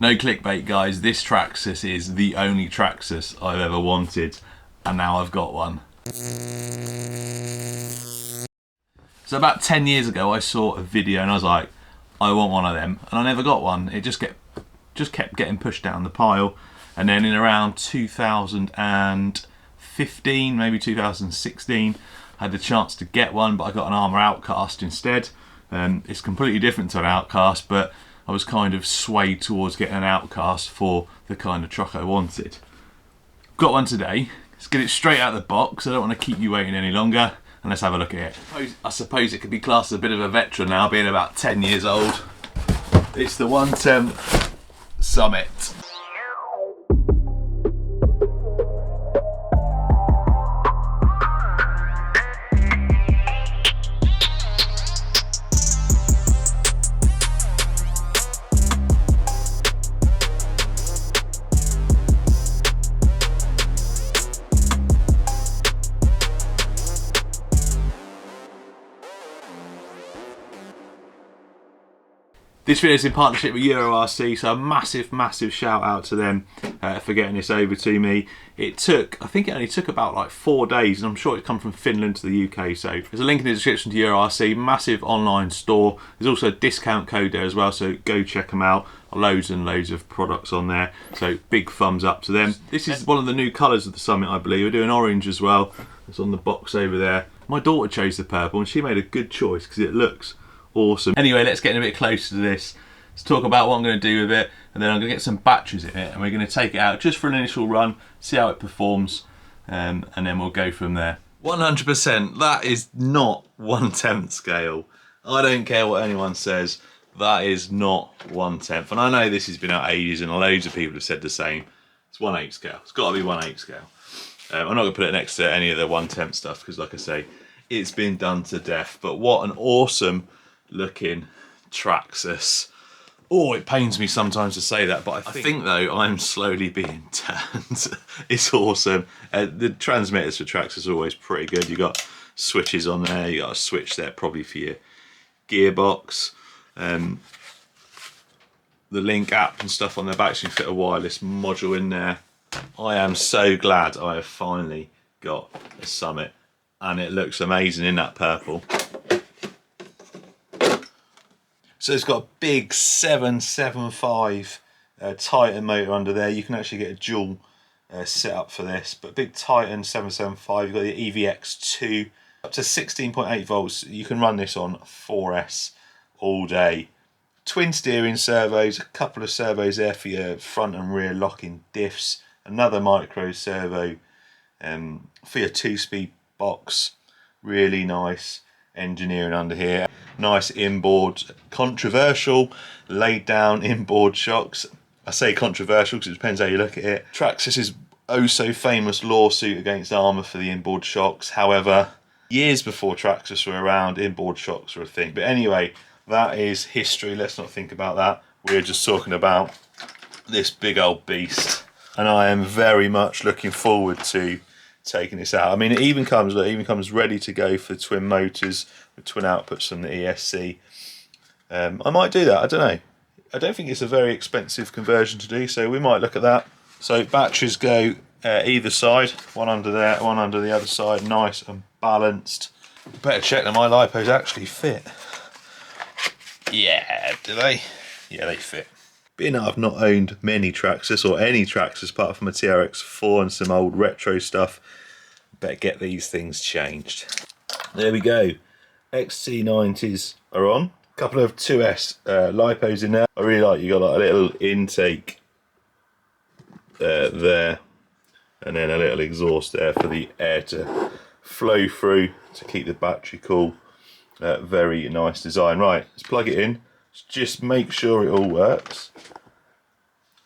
No clickbait, guys. This Traxxas is the only Traxxas I've ever wanted, and now I've got one. So about 10 years ago, I saw a video and I was like, I want one of them, and I never got one. It just kept getting pushed down the pile, and then in around 2015, maybe 2016, I had the chance to get one, but I got an Armour Outcast instead. It's completely different to an Outcast, but I was kind of swayed towards getting an Outcast for the kind of truck I wanted. Got one today. Let's get it straight out of the box. I don't want to keep you waiting any longer, and let's have a look at it. I suppose it could be classed as a bit of a veteran now, being about 10 years old. It's the 110 Summit. This video is in partnership with EuroRC, so a massive shout out to them for getting this over to me. I think it only took about like 4 days, and I'm sure it's come from Finland to the UK, so there's a link in the description to EuroRC, massive online store. There's also a discount code there as well, so go check them out. Loads and loads of products on there, so big thumbs up to them. This is one of the new colours of the Summit, I believe. We're doing orange as well. It's on the box over there. My daughter chose the purple, and she made a good choice because it looks awesome. Anyway, let's get a bit closer to this. Let's talk about what I'm going to do with it, and then I'm going to get some batteries in it, and we're going to take it out just for an initial run, see how it performs, and then we'll go from there. 100%, that is not 1/10 scale. I don't care what anyone says, that is not 1/10. And I know this has been out ages, and loads of people have said the same. It's 1/8 scale. It's got to be 1/8 scale. I'm not going to put it next to any of the 1/10 stuff because, like I say, it's been done to death. But what an awesome looking Traxxas. Oh, it pains me sometimes to say that, but I think though I'm slowly being turned. It's awesome. The transmitters for Traxxas are always pretty good. You got switches on there. You got a switch there probably for your gearbox. The Link app and stuff on the back, so you can fit a wireless module in there. I am so glad I have finally got a Summit, and it looks amazing in that purple. So it's got a big 775 Titan motor under there. You can actually get a dual setup for this, but big Titan 775. You've got the EVX2 up to 16.8 volts. You can run this on 4S all day. Twin steering servos, a couple of servos there for your front and rear locking diffs. Another micro servo for your 2-speed box. Really nice engineering under here. Nice inboard, controversial laid down inboard shocks. I say controversial because it depends how you look at it. Traxxas' oh so famous lawsuit against Armour for the inboard shocks. However, years before Traxxas were around, inboard shocks were a thing. But anyway, that is history. Let's not think about that. We're just talking about this big old beast, and I am very much looking forward to taking this out. I mean, it even comes ready to go for twin motors with twin outputs from the ESC. I might do that. I don't know. I don't think it's a very expensive conversion to do, so we might look at that. So batteries go either side, one under there, one under the other side, nice and balanced. Better check that my lipos actually fit. Yeah, do they? Yeah, they fit. Being that I've not owned many Traxxas or any Traxxas apart from a TRX4 and some old retro stuff, better get these things changed. There we go. XC90s are on. A couple of 2S lipos in there. I really like you got like a little intake there, and then a little exhaust there for the air to flow through to keep the battery cool. Very nice design. Right, let's plug it in. Just make sure it all works.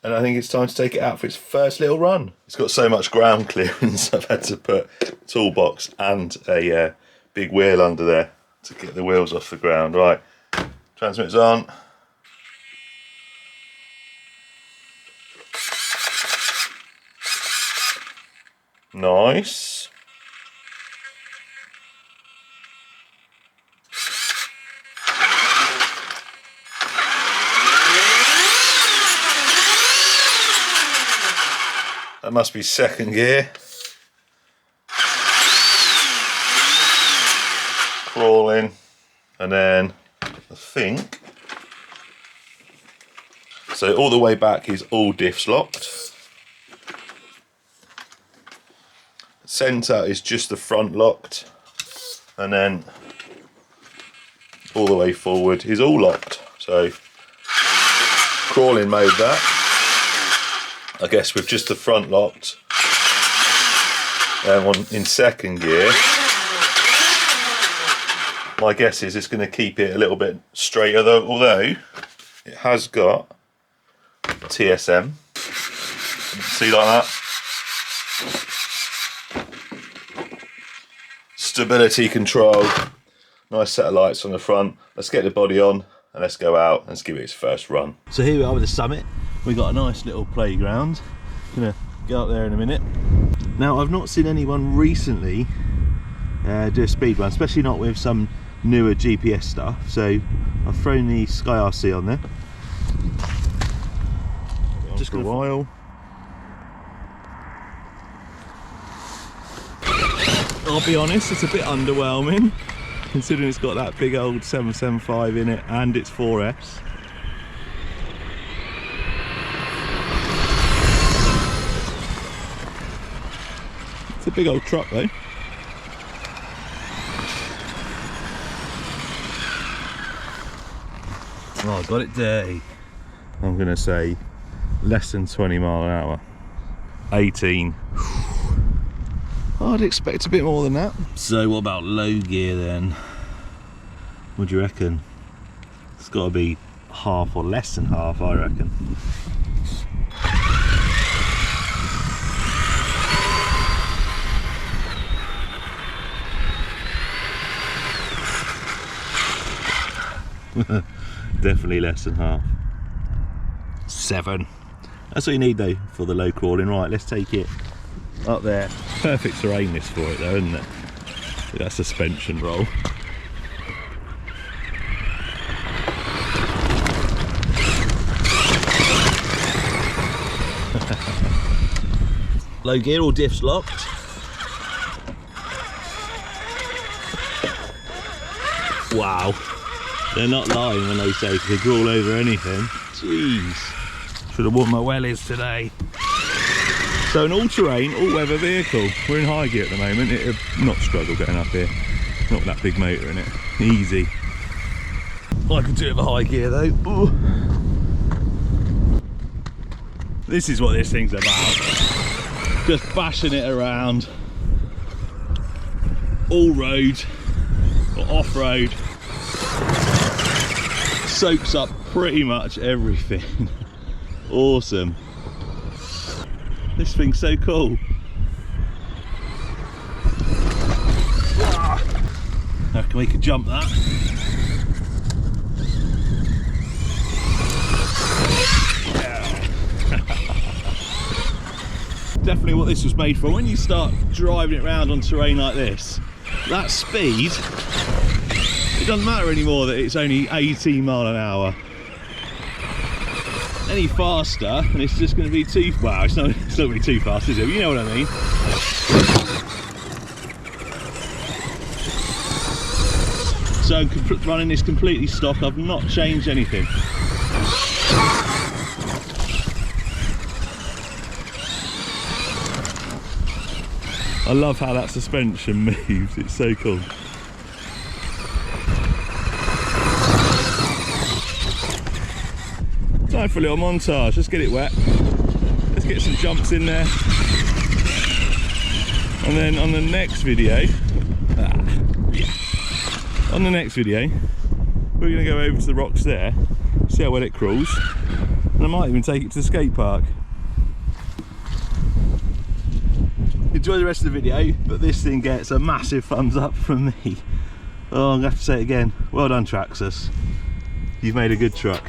And I think it's time to take it out for its first little run. It's got so much ground clearance, I've had to put a toolbox and a big wheel under there to get the wheels off the ground. Right, transmitter's on. Nice. That must be second gear. Crawling, and then I think so. All the way back is all diffs locked. Centre is just the front locked, and then all the way forward is all locked. So crawling mode that, I guess, with just the front locked. In second gear, my guess is it's going to keep it a little bit straighter, though, although it has got TSM. You can see like that. Stability control. Nice set of lights on the front. Let's get the body on and let's go out and let's give it its first run. So here we are with the Summit. We've got a nice little playground. Gonna go up there in a minute. Now, I've not seen anyone recently do a speed run, especially not with some newer GPS stuff. So I've thrown the Sky RC on there. Just for a while. I'll be honest, it's a bit underwhelming, considering it's got that big old 775 in it and it's 4S. It's a big old truck though. Oh, I got it dirty. I'm gonna say less than 20 mile an hour. 18. I'd expect a bit more than that. So what about low gear then? What do you reckon? It's got to be half or less than half, I reckon. Definitely less than half. 7. That's what you need though for the low crawling. Right, let's take it up there. Perfect terrain this for it though, isn't it? That suspension roll. Low gear, all diffs locked. Wow. They're not lying when they say they crawl over anything. Jeez. Should have worn my wellies today. So an all-terrain, all-weather vehicle. We're in high gear at the moment. It'll not struggle getting up here. Not that big motor in it. Easy. I could do it with a high gear though. Ooh. This is what this thing's about. Just bashing it around. All road or off-road. Soaks up pretty much everything. Awesome. This thing's so cool. I reckon we could jump that. Definitely what this was made for. When you start driving it around on terrain like this, that speed, it doesn't matter anymore that it's only 18 mile an hour. Any faster and it's just going to be too, well, it's not going to be too fast, is it? You know what I mean. So I'm running this completely stock. I've not changed anything. I love how that suspension moves. It's so cool. Time for a little montage. Let's get it wet. Let's get some jumps in there. And then on the next video, we're going to go over to the rocks there, see how well it crawls, and I might even take it to the skate park. Enjoy the rest of the video, but this thing gets a massive thumbs up from me. Oh, I'm going to have to say it again. Well done, Traxxas. You've made a good truck.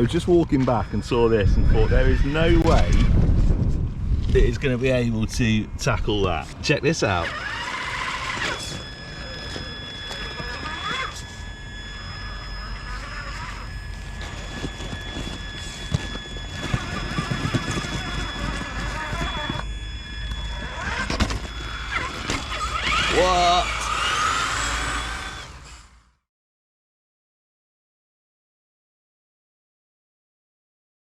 was just walking back and saw this and thought there is no way that it's going to be able to tackle that. Check this out.